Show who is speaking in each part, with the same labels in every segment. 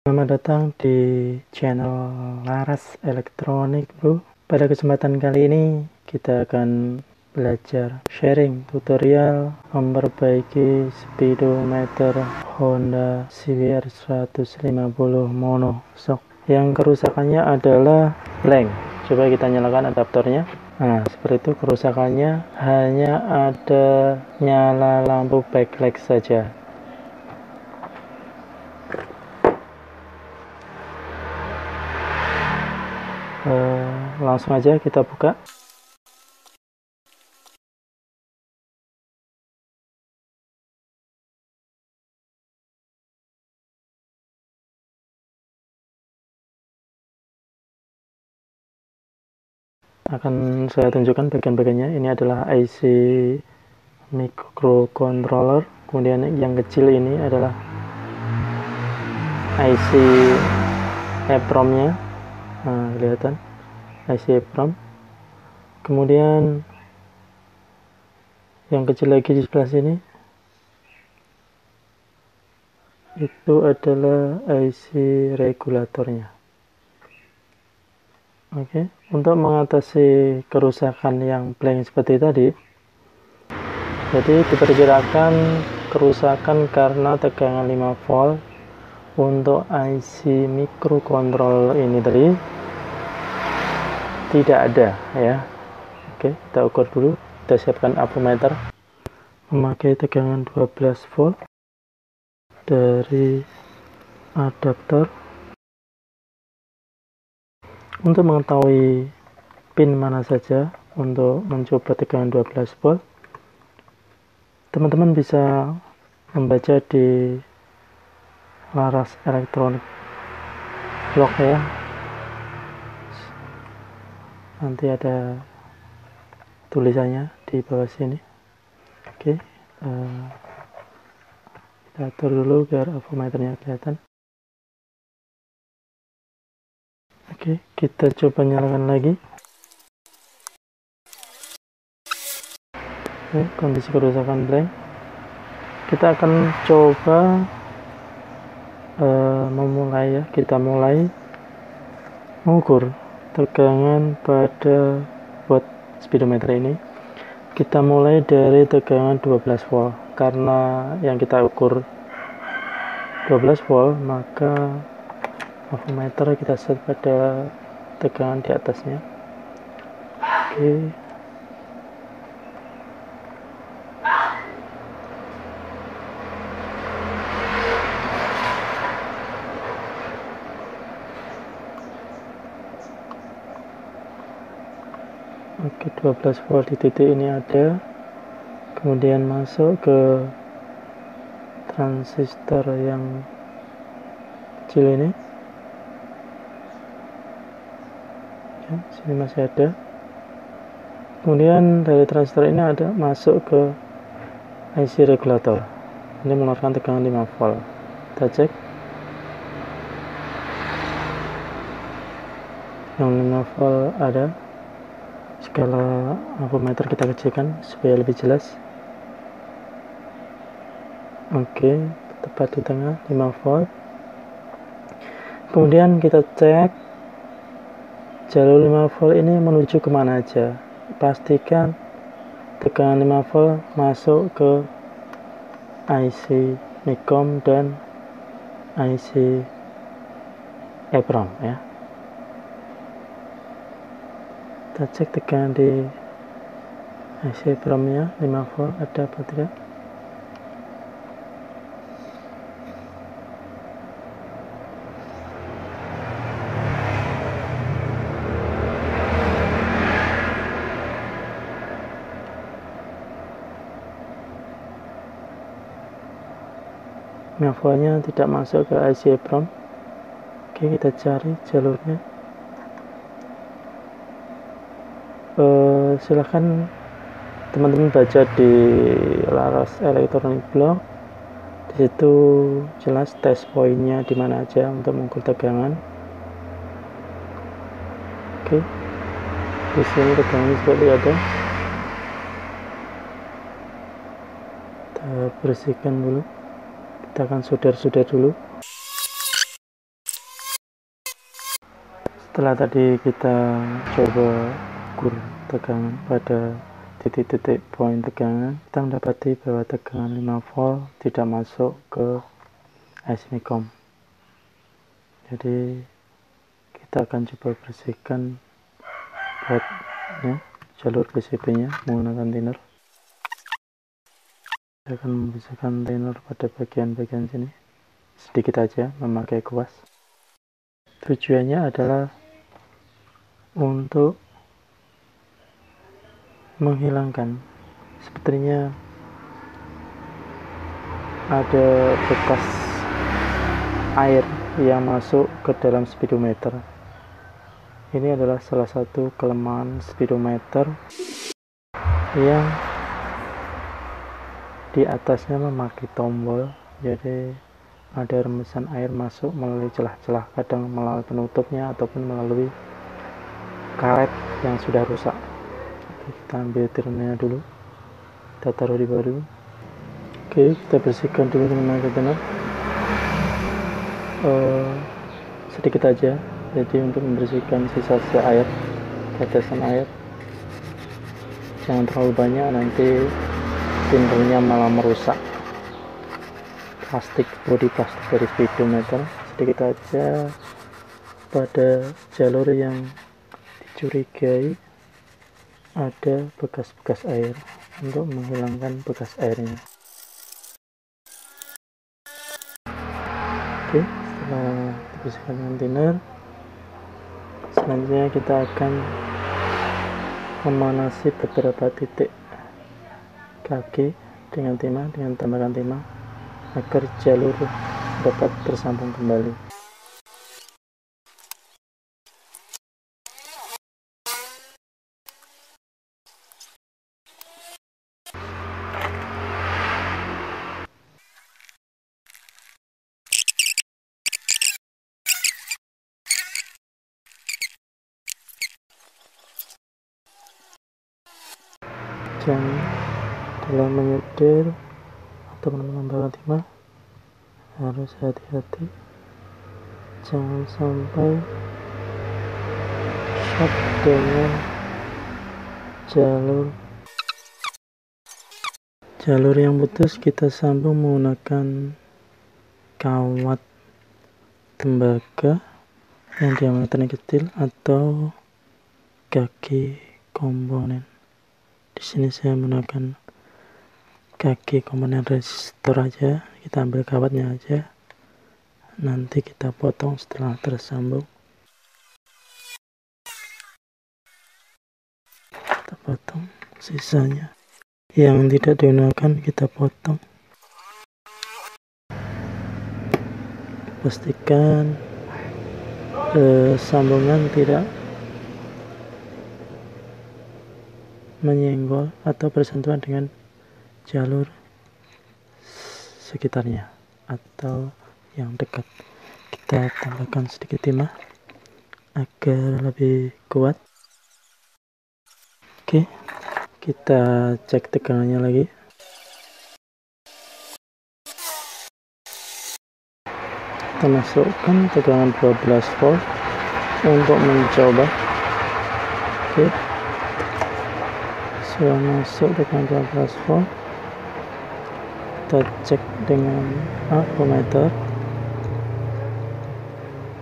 Speaker 1: Selamat datang di channel Laras Elektronik, bro. Pada kesempatan kali ini kita akan belajar sharing tutorial memperbaiki speedometer Honda CBR 150 mono shock yang kerusakannya adalah blank. Coba kita nyalakan adaptornya. Nah, seperti itu kerusakannya, hanya ada nyala lampu backlight saja. Langsung aja kita buka. Akan saya tunjukkan bagian-bagiannya. Ini adalah IC microcontroller, kemudian yang kecil ini adalah IC EEPROM-nya. Nah, kelihatan IC EEPROM. Kemudian yang kecil lagi di sebelah sini itu adalah IC regulatornya. Oke, untuk mengatasi kerusakan yang blank seperti tadi, jadi diperkirakan kerusakan karena tegangan 5 volt untuk IC microcontroller ini tadi tidak ada ya. Oke, kita ukur dulu. Kita siapkan ampermeter memakai tegangan 12 volt dari adaptor. Untuk mengetahui pin mana saja untuk mencoba tegangan 12 volt, teman-teman bisa membaca di Laras Elektronik blog ya. Nanti ada tulisannya di bawah sini. Oke, kita atur dulu biar ampermeternya kelihatan. Oke, kita coba nyalakan lagi. Oke, kondisi kerusakan blank. Kita akan coba memulai ya. Kita mulai mengukur tegangan pada buat speedometer ini. Kita mulai dari tegangan 12 volt. Karena yang kita ukur 12 volt, maka ampermeter kita set pada tegangan di atasnya. Oke. Oke, 12 volt di titik ini ada. Kemudian masuk ke transistor yang kecil ini. Ya, sini masih ada. Kemudian dari transistor ini ada masuk ke IC regulator. Ini mengeluarkan tegangan 5 volt. Kita cek. Yang 5 volt ada. Skala ampermeter kita kecilkan supaya lebih jelas. Oke, tepat di tengah 5 volt. Kemudian kita cek jalur 5 volt ini menuju kemana aja. Pastikan tegangan 5 volt masuk ke IC Micom dan IC EEPROM ya. Kita cek tegangan di IC EEPROM nya 5 volt ada apa tidak. Voltnya tidak masuk ke IC EEPROM. Oke, kita cari jalurnya. Silahkan teman-teman baca di Laras Elektronik blog. Di situ jelas test pointnya di mana aja untuk mengukur tegangan. Oke, di sini tegangannya seperti ada. Kita bersihkan dulu. Kita akan solder dulu. Setelah tadi kita coba ukur tegangan pada titik-titik poin tegangan, kita mendapati bahwa tegangan 5 volt tidak masuk ke IC Micom. Jadi kita akan coba bersihkan bautnya, jalur PCB nya menggunakan thinner. Saya akan membersihkan thinner pada bagian-bagian sini sedikit aja memakai kuas. Tujuannya adalah untuk menghilangkan, sepertinya ada bekas air yang masuk ke dalam speedometer. Ini adalah salah satu kelemahan speedometer yang di atasnya memakai tombol, jadi ada rembesan air masuk melalui celah-celah, kadang melalui penutupnya ataupun melalui karet yang sudah rusak. Kita ambil tirnya dulu, kita taruh di bawah dulu. Oke, kita bersihkan dulu dengan thinner sedikit aja, jadi untuk membersihkan sisa-sisa air, tetesan air. Jangan terlalu banyak, nanti thinnernya malah merusak bodi plastik dari speedometer. Sedikit aja pada jalur yang dicurigai ada bekas-bekas air, untuk menghilangkan bekas airnya. Oke, setelah dibersihkan dengan thinner, selanjutnya kita akan memanasi beberapa titik kaki dengan timah, dengan tambahkan timah agar jalur dapat tersambung kembali. Jangan dalam menyetir atau menambahkan timah harus hati-hati, jangan sampai short dengan jalur yang putus. Kita sambung menggunakan kawat tembaga yang diameternya kecil atau kaki komponen. Di sini saya menggunakan kaki komponen resistor aja, kita ambil kawatnya aja, nanti kita potong setelah tersambung. Kita potong sisanya, yang tidak digunakan kita potong. Pastikan sambungan tidak menyenggol atau bersentuhan dengan jalur sekitarnya atau yang dekat. Kita tambahkan sedikit timah agar lebih kuat. Oke, kita cek tegangannya lagi. Kita masukkan tegangan 12 volt untuk mencoba. Oke, sudah masuk tegangan 12 volt. Kita cek dengan ampermeter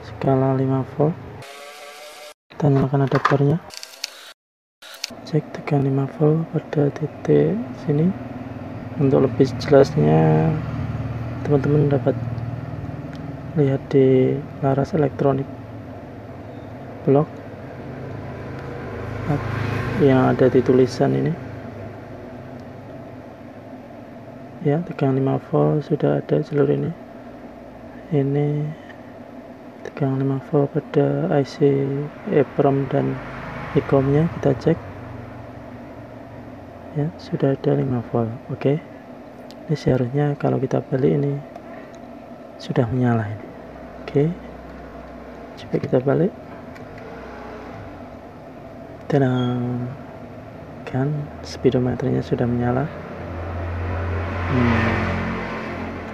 Speaker 1: skala 5 volt. Kita nyalakan adaptornya, cek tegangan 5 volt pada titik sini. Untuk lebih jelasnya teman-teman dapat lihat di Laras Elektronik blog yang ada di tulisan ini ya. Tegangan 5 volt sudah ada jalur ini tegangan 5 volt pada IC EEPROM dan Micom nya. Kita cek ya, sudah ada 5 volt. Oke, ini seharusnya kalau kita balik ini sudah menyala ini. Oke, coba kita balik. Tenang kan, speedometernya sudah menyala.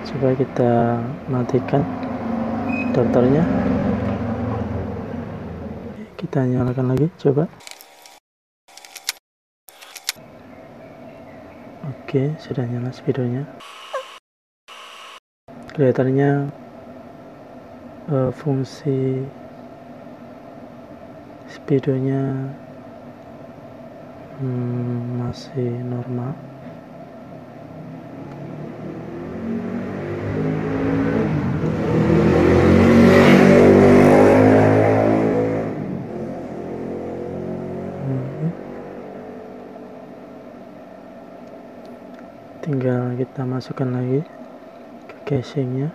Speaker 1: Coba kita matikan adaptornya. Kita nyalakan lagi, coba. Oke, sudah nyala speedonya. Kelihatannya fungsi speedonya masih normal. Tinggal kita masukkan lagi ke casingnya.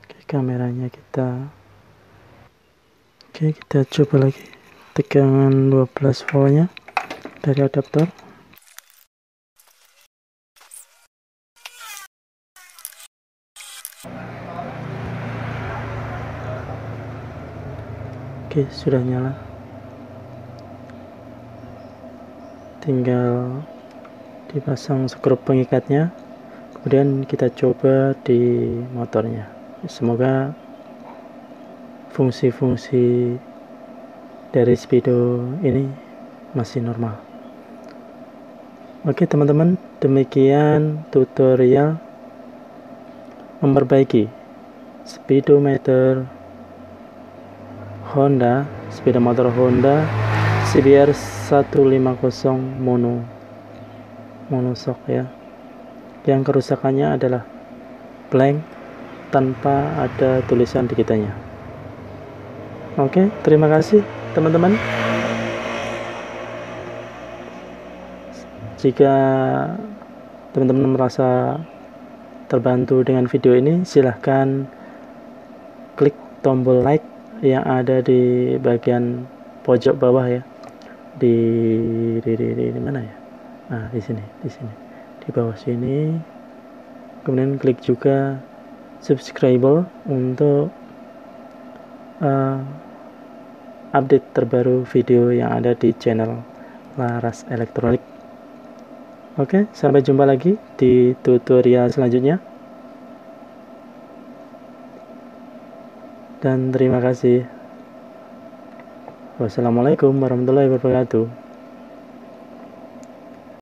Speaker 1: Oke, kameranya kita coba lagi tegangan 12 volt nya dari adaptor. Oke, sudah nyala. Tinggal dipasang skrup pengikatnya, kemudian kita coba di motornya. Semoga fungsi-fungsi dari speedo ini masih normal. Oke teman-teman, demikian tutorial memperbaiki speedometer Honda, sepeda motor Honda CBR 150 monoshock ya, yang kerusakannya adalah blank tanpa ada tulisan di kitanya. Oke, terima kasih teman-teman. Jika teman-teman merasa terbantu dengan video ini, silahkan klik tombol like yang ada di bagian pojok bawah ya, di mana ya? Nah, di sini di bawah sini. Kemudian klik juga subscribe untuk update terbaru video yang ada di channel Laras Elektronik. Oke, sampai jumpa lagi di tutorial selanjutnya. Dan terima kasih. Wassalamualaikum warahmatullahi wabarakatuh.